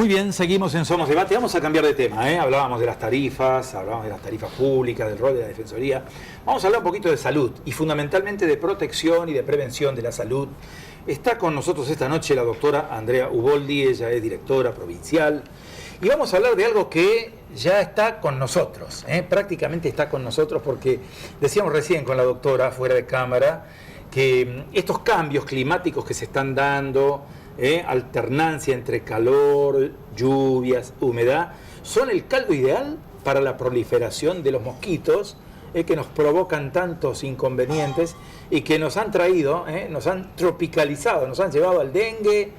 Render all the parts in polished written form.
Muy bien, seguimos en Somos Debate. Vamos a cambiar de tema, ¿eh? Hablábamos de las tarifas públicas, del rol de la Defensoría. Vamos a hablar un poquito de salud y fundamentalmente de protección y de prevención de la salud. Está con nosotros esta noche la doctora Andrea Uboldi, ella es directora provincial. Y vamos a hablar de algo que ya está con nosotros, prácticamente está con nosotros, porque decíamos recién con la doctora, fuera de cámara, que estos cambios climáticos que se están dando, alternancia entre calor, lluvias, humedad, son el caldo ideal para la proliferación de los mosquitos que nos provocan tantos inconvenientes y que nos han traído, nos han tropicalizado, nos han llevado al dengue,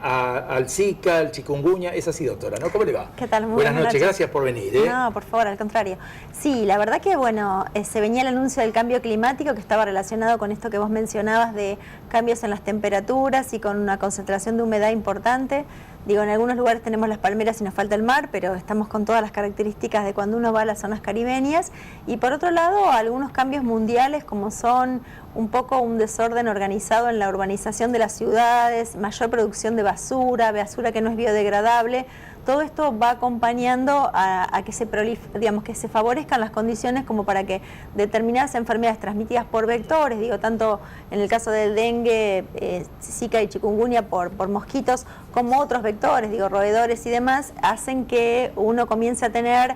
al Zika, al chikungunya. Es así, doctora, ¿no? ¿Cómo le va? ¿Qué tal? Muy buenas noches, gracias por venir. No, por favor, al contrario. Sí, la verdad que, bueno, se venía el anuncio del cambio climático que estaba relacionado con esto que vos mencionabas de cambios en las temperaturas y con una concentración de humedad importante. Digo, en algunos lugares tenemos las palmeras y nos falta el mar, pero estamos con todas las características de cuando uno va a las zonas caribeñas. Y por otro lado, algunos cambios mundiales como son un poco un desorden organizado en la urbanización de las ciudades, mayor producción de basura que no es biodegradable. Todo esto va acompañando a que que se favorezcan las condiciones como para que determinadas enfermedades transmitidas por vectores, digo, tanto en el caso del dengue, Zika y chikungunya por mosquitos, como otros vectores, digo, roedores y demás, hacen que uno comience a tener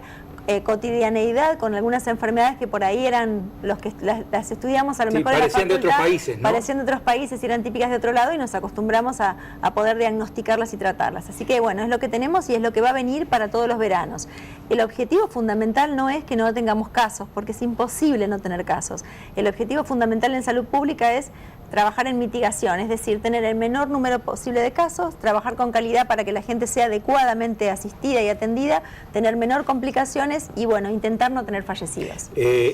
cotidianeidad con algunas enfermedades que por ahí eran los que las estudiamos a lo mejor en la facultad, parecían de otros países, ¿no? Parecían de otros países y eran típicas de otro lado y nos acostumbramos a poder diagnosticarlas y tratarlas. Así que bueno, es lo que tenemos y es lo que va a venir para todos los veranos. El objetivo fundamental no es que no tengamos casos, porque es imposible no tener casos. El objetivo fundamental en salud pública es trabajar en mitigación, es decir, tener el menor número posible de casos, trabajar con calidad para que la gente sea adecuadamente asistida y atendida, tener menor complicaciones y, bueno, intentar no tener fallecidos.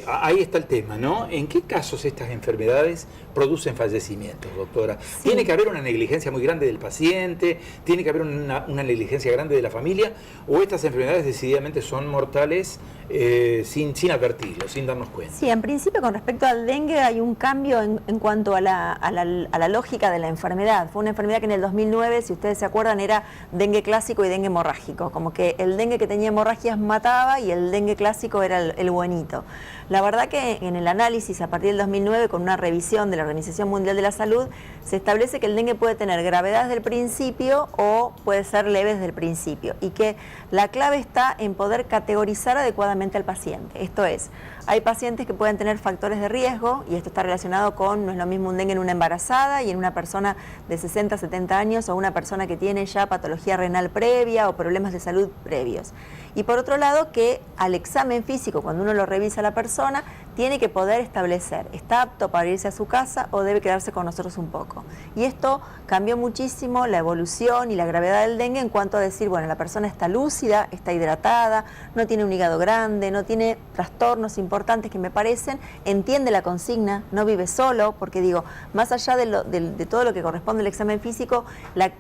Ahí está el tema, ¿no? ¿En qué casos estas enfermedades producen fallecimientos, doctora? Sí. ¿Tiene que haber una negligencia muy grande del paciente? ¿Tiene que haber una negligencia grande de la familia? ¿O estas enfermedades decididamente son mortales sin advertirlo, sin darnos cuenta? Sí, en principio con respecto al dengue hay un cambio en cuanto a la lógica de la enfermedad. Fue una enfermedad que en el 2009, si ustedes se acuerdan, era dengue clásico y dengue hemorrágico. Como que el dengue que tenía hemorragias mataba y el dengue clásico era el buenito. La verdad que en el análisis a partir del 2009, con una revisión de la Organización Mundial de la Salud, se establece que el dengue puede tener gravedad desde el principio o puede ser leve desde el principio y que la clave está en poder categorizar adecuadamente al paciente. Esto es, hay pacientes que pueden tener factores de riesgo y esto está relacionado con, no es lo mismo un dengue en una embarazada y en una persona de 60, 70 años o una persona que tiene ya patología renal previa o problemas de salud previos. Y por otro lado, que al examen físico, cuando uno lo revisa a la persona, tiene que poder establecer, ¿está apto para irse a su casa o debe quedarse con nosotros un poco? Y esto cambió muchísimo la evolución y la gravedad del dengue en cuanto a decir, bueno, la persona está lúcida, está hidratada, no tiene un hígado grande, no tiene trastornos importantes que me parecen, entiende la consigna, no vive solo, porque digo, más allá de todo lo que corresponde al examen físico,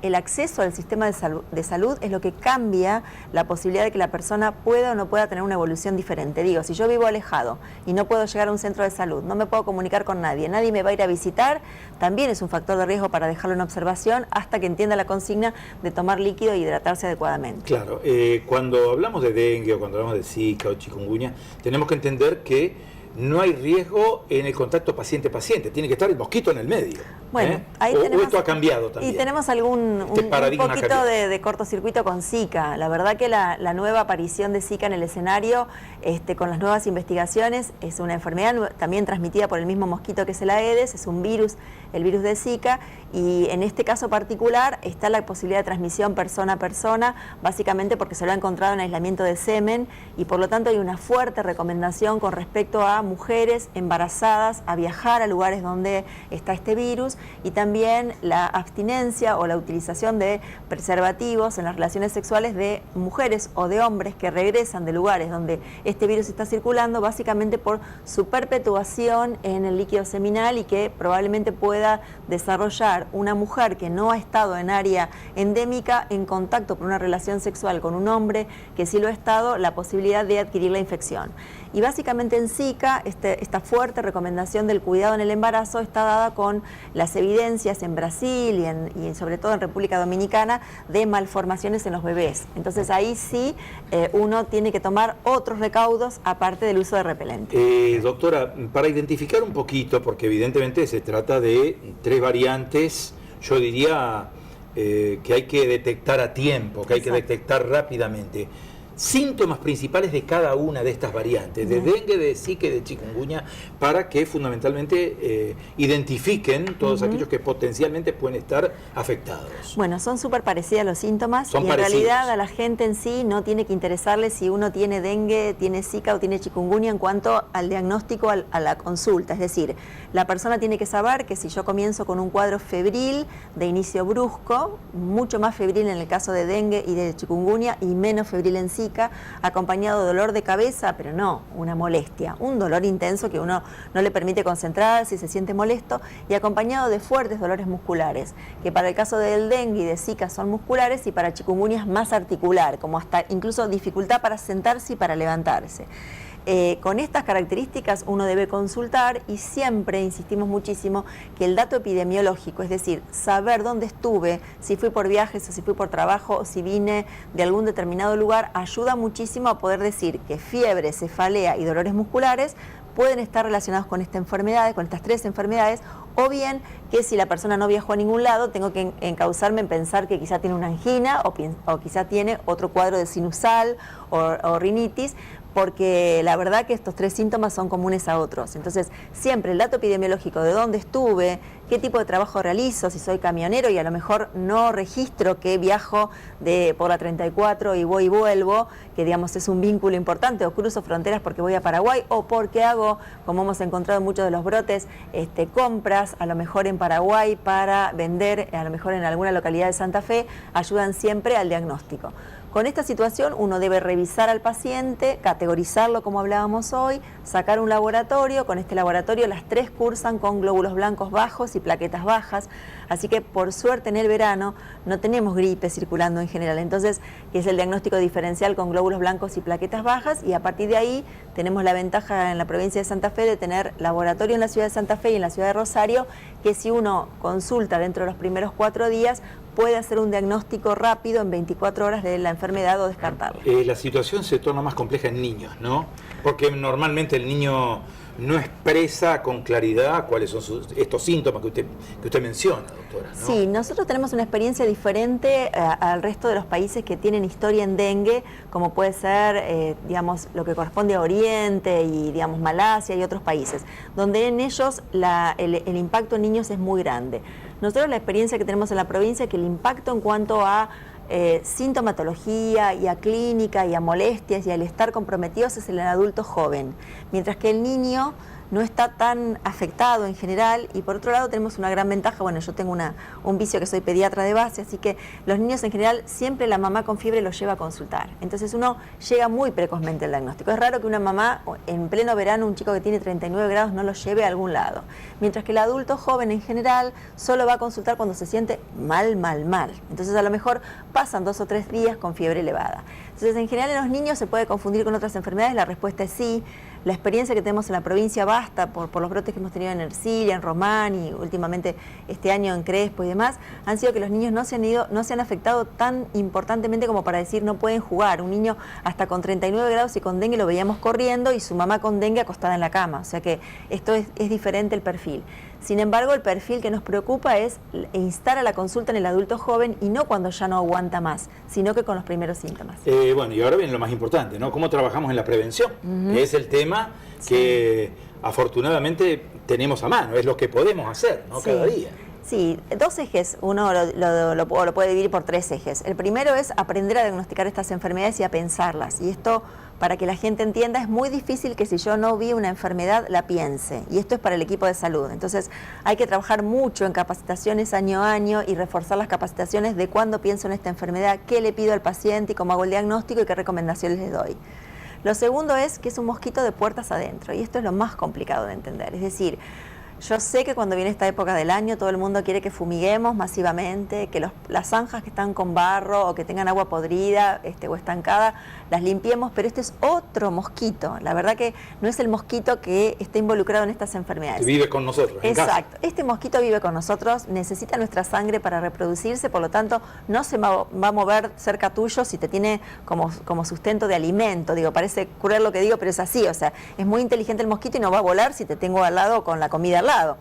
el acceso al sistema de salud es lo que cambia la posibilidad de que la persona pueda o no pueda tener una evolución diferente. Digo, si yo vivo alejado y no puedo llegar a un centro de salud, no me puedo comunicar con nadie me va a ir a visitar, también es un factor de riesgo para dejarlo en observación hasta que entienda la consigna de tomar líquido y hidratarse adecuadamente. Claro, cuando hablamos de dengue o cuando hablamos de Zika o chikungunya, tenemos que entender que no hay riesgo en el contacto paciente-paciente, tiene que estar el mosquito en el medio. Bueno, ahí tenemos, o esto ha cambiado también. Y tenemos un poquito de cortocircuito con Zika. La verdad que la nueva aparición de Zika en el escenario, con las nuevas investigaciones, es una enfermedad también transmitida por el mismo mosquito que es el Aedes, es un virus, el virus de Zika, y en este caso particular está la posibilidad de transmisión persona a persona, básicamente porque se lo ha encontrado en aislamiento de semen, y por lo tanto hay una fuerte recomendación con respecto a mujeres embarazadas a viajar a lugares donde está este virus, y también la abstinencia o la utilización de preservativos en las relaciones sexuales de mujeres o de hombres que regresan de lugares donde este virus está circulando, básicamente por su perpetuación en el líquido seminal y que probablemente pueda desarrollar una mujer que no ha estado en área endémica en contacto por una relación sexual con un hombre que sí lo ha estado, la posibilidad de adquirir la infección. Y básicamente en Zika Zika, esta fuerte recomendación del cuidado en el embarazo está dada con las evidencias en Brasil y sobre todo en República Dominicana de malformaciones en los bebés. Entonces ahí sí uno tiene que tomar otros recaudos aparte del uso de repelente. Doctora, para identificar un poquito, porque evidentemente se trata de 3 variantes, yo diría que hay que detectar a tiempo, que hay que detectar rápidamente. Síntomas principales de cada una de estas variantes, de dengue, de zika y de chikungunya, para que fundamentalmente identifiquen todos aquellos que potencialmente pueden estar afectados. Bueno, son súper parecidas los síntomas Son y en parecidos. realidad a la gente en sí no tiene que interesarle si uno tiene dengue, tiene zika o tiene chikungunya en cuanto al diagnóstico, a la consulta. Es decir, la persona tiene que saber que si yo comienzo con un cuadro febril de inicio brusco, mucho más febril en el caso de dengue y de chikungunya y menos febril en zika, acompañado de dolor de cabeza, pero no una molestia, un dolor intenso que uno no le permite concentrarse y se siente molesto, y acompañado de fuertes dolores musculares, que para el caso del dengue y de zika son musculares y para chikungunya es más articular, como hasta incluso dificultad para sentarse y para levantarse. Con estas características uno debe consultar y siempre insistimos muchísimo que el dato epidemiológico, es decir, saber dónde estuve, si fui por viajes o si fui por trabajo o si vine de algún determinado lugar, ayuda muchísimo a poder decir que fiebre, cefalea y dolores musculares pueden estar relacionados con esta enfermedad, con estas 3 enfermedades, o bien que si la persona no viajó a ningún lado, tengo que encauzarme en pensar que quizá tiene una angina o quizá tiene otro cuadro de sinusal o rinitis, porque la verdad que estos 3 síntomas son comunes a otros. Entonces, siempre el dato epidemiológico de dónde estuve, qué tipo de trabajo realizo, si soy camionero y a lo mejor no registro que viajo por la 34 y voy y vuelvo, que digamos es un vínculo importante, o cruzo fronteras porque voy a Paraguay, o porque hago, como hemos encontrado en muchos de los brotes, compras a lo mejor en Paraguay para vender, a lo mejor en alguna localidad de Santa Fe, ayudan siempre al diagnóstico. Con esta situación uno debe revisar al paciente, categorizarlo como hablábamos hoy, sacar un laboratorio. Con este laboratorio las 3 cursan con glóbulos blancos bajos y plaquetas bajas, así que por suerte en el verano no tenemos gripe circulando en general, entonces que es el diagnóstico diferencial con glóbulos blancos y plaquetas bajas, y a partir de ahí tenemos la ventaja en la provincia de Santa Fe de tener laboratorio en la ciudad de Santa Fe y en la ciudad de Rosario, que si uno consulta dentro de los primeros 4 días puede hacer un diagnóstico rápido en 24 horas de la enfermedad o descartarla. La situación se torna más compleja en niños, ¿no? Porque normalmente el niño no expresa con claridad cuáles son estos síntomas que usted menciona, doctora, ¿no? Sí, nosotros tenemos una experiencia diferente al resto de los países que tienen historia en dengue, como puede ser, digamos, lo que corresponde a Oriente y, digamos, Malasia y otros países, donde en ellos el impacto en niños es muy grande. Nosotros la experiencia que tenemos en la provincia es que el impacto en cuanto a sintomatología y a clínica y a molestias y al estar comprometidos es el adulto joven, mientras que el niño no está tan afectado en general. Y por otro lado tenemos una gran ventaja, bueno, yo tengo un vicio que soy pediatra de base, así que los niños en general siempre la mamá con fiebre los lleva a consultar, entonces uno llega muy precozmente al diagnóstico. Es raro que una mamá en pleno verano, un chico que tiene 39 grados, no lo lleve a algún lado, mientras que el adulto joven en general solo va a consultar cuando se siente mal, entonces a lo mejor pasan 2 o 3 días con fiebre elevada. Entonces en general en los niños se puede confundir con otras enfermedades, la respuesta es sí. La experiencia que tenemos en la provincia basta por los brotes que hemos tenido en Ercilia, en Román y últimamente este año en Crespo y demás, han sido que los niños no se han afectado tan importantemente como para decir no pueden jugar. Un niño hasta con 39 grados y con dengue lo veíamos corriendo y su mamá con dengue acostada en la cama, o sea que esto es diferente el perfil. Sin embargo, el perfil que nos preocupa es instar a la consulta en el adulto joven y no cuando ya no aguanta más, sino que con los primeros síntomas. Bueno, y ahora viene lo más importante, ¿no? ¿Cómo trabajamos en la prevención? Que es el tema que afortunadamente tenemos a mano, es lo que podemos hacer, ¿no? Cada día. Sí, 2 ejes, uno lo puede dividir por 3 ejes. El primero es aprender a diagnosticar estas enfermedades y a pensarlas, y esto, para que la gente entienda, es muy difícil que si yo no vi una enfermedad la piense, y esto es para el equipo de salud. Entonces hay que trabajar mucho en capacitaciones año a año y reforzar las capacitaciones de cuándo pienso en esta enfermedad, qué le pido al paciente y cómo hago el diagnóstico y qué recomendaciones les doy. Lo segundo es que es un mosquito de puertas adentro, y esto es lo más complicado de entender, es decir, Yo sé que cuando viene esta época del año todo el mundo quiere que fumiguemos masivamente, que las zanjas que están con barro o que tengan agua podrida o estancada, las limpiemos, pero este es otro mosquito. La verdad que no es el mosquito que está involucrado en estas enfermedades. Que vive con nosotros, en Exacto. casa. Este mosquito vive con nosotros, necesita nuestra sangre para reproducirse, por lo tanto no se va a mover cerca tuyo si te tiene como sustento de alimento. Digo, parece cruel lo que digo, pero es así. O sea, es muy inteligente el mosquito y no va a volar si te tengo al lado con la comida al lado.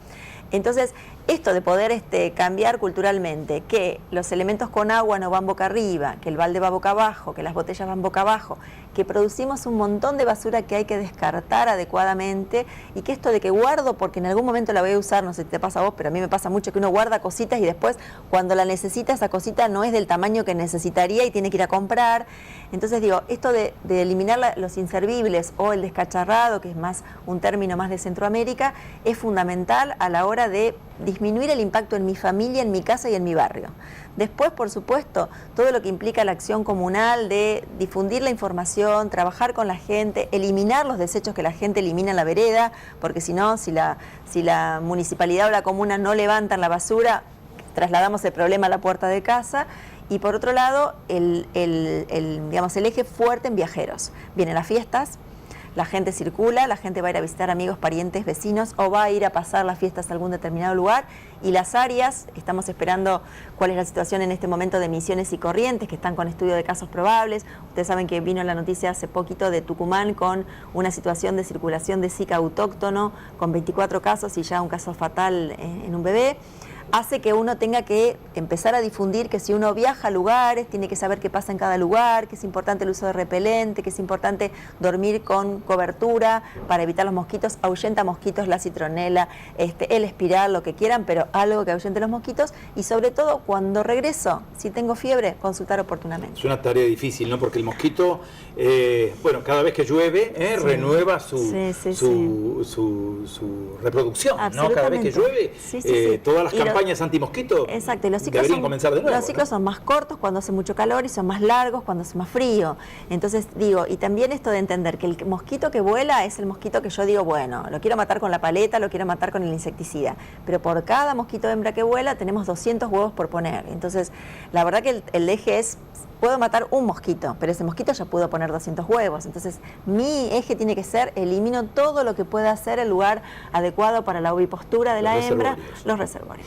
Entonces, esto de poder cambiar culturalmente, que los elementos con agua no van boca arriba, que el balde va boca abajo, que las botellas van boca abajo, que producimos un montón de basura que hay que descartar adecuadamente, y que esto de que guardo porque en algún momento la voy a usar, no sé si te pasa a vos, pero a mí me pasa mucho que uno guarda cositas y después cuando la necesita, esa cosita no es del tamaño que necesitaría y tiene que ir a comprar. Entonces digo, esto de eliminar los inservibles o el descacharrado, que es más un término más de Centroamérica, es fundamental a la hora de disminuir el impacto en mi familia, en mi casa y en mi barrio. Después, por supuesto, todo lo que implica la acción comunal de difundir la información, trabajar con la gente, eliminar los desechos que la gente elimina en la vereda, porque si no, si la municipalidad o la comuna no levantan la basura, trasladamos el problema a la puerta de casa. Y por otro lado, digamos, el eje fuerte en viajeros. Vienen las fiestas, la gente circula, la gente va a ir a visitar amigos, parientes, vecinos o va a ir a pasar las fiestas a algún determinado lugar, y las áreas, estamos esperando cuál es la situación en este momento de Misiones y Corrientes, que están con estudio de casos probables. Ustedes saben que vino la noticia hace poquito de Tucumán con una situación de circulación de Zika autóctono con 24 casos y ya un caso fatal en un bebé. Hace que uno tenga que empezar a difundir que si uno viaja a lugares, tiene que saber qué pasa en cada lugar, que es importante el uso de repelente, que es importante dormir con cobertura para evitar los mosquitos, ahuyenta mosquitos, la citronela, el espiral, lo que quieran, pero algo que ahuyente los mosquitos, y sobre todo cuando regreso, si tengo fiebre, consultar oportunamente. Es una tarea difícil, ¿no? Porque el mosquito, bueno, cada vez que llueve, renueva su reproducción, ¿no? Cada vez que llueve, todas las campañas antimosquito deberían comenzar de nuevo. Los ciclos son más cortos cuando hace mucho calor y son más largos cuando hace más frío. Entonces digo, y también esto de entender que el mosquito que vuela es el mosquito que yo digo, bueno, lo quiero matar con la paleta, lo quiero matar con el insecticida, pero por cada mosquito hembra que vuela tenemos 200 huevos por poner. Entonces la verdad que el eje es, puedo matar un mosquito, pero ese mosquito ya pudo poner 200 huevos. Entonces mi eje tiene que ser, elimino todo lo que pueda ser el lugar adecuado para la ovipostura de la hembra, los reservorios.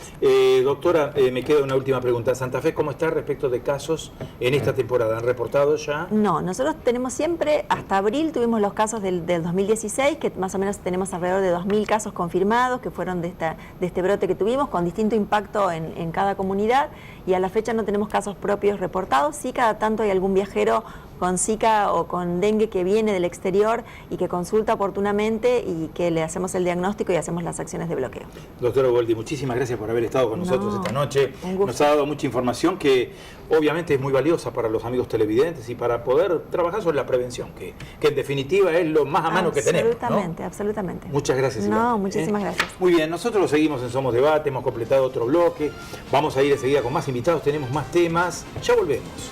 Doctora, me queda una última pregunta. ¿Santa Fe cómo está respecto de casos en esta temporada? ¿Han reportado ya? No, nosotros tenemos siempre, hasta abril tuvimos los casos del 2016, que más o menos tenemos alrededor de 2.000 casos confirmados, que fueron de este brote que tuvimos, con distinto impacto en cada comunidad, y a la fecha no tenemos casos propios reportados. Sí, cada tanto hay algún viajero con Zika o con dengue que viene del exterior y que consulta oportunamente y que le hacemos el diagnóstico y hacemos las acciones de bloqueo. Doctora Uboldi, muchísimas gracias por haber estado con nosotros esta noche. Nos ha dado mucha información que obviamente es muy valiosa para los amigos televidentes y para poder trabajar sobre la prevención, que en definitiva es lo más a mano que tenemos, ¿no? Absolutamente, absolutamente. Muchas gracias. No, muchísimas gracias. Muy bien, nosotros lo seguimos en Somos Debate, hemos completado otro bloque, vamos a ir enseguida con más invitados, tenemos más temas, ya volvemos.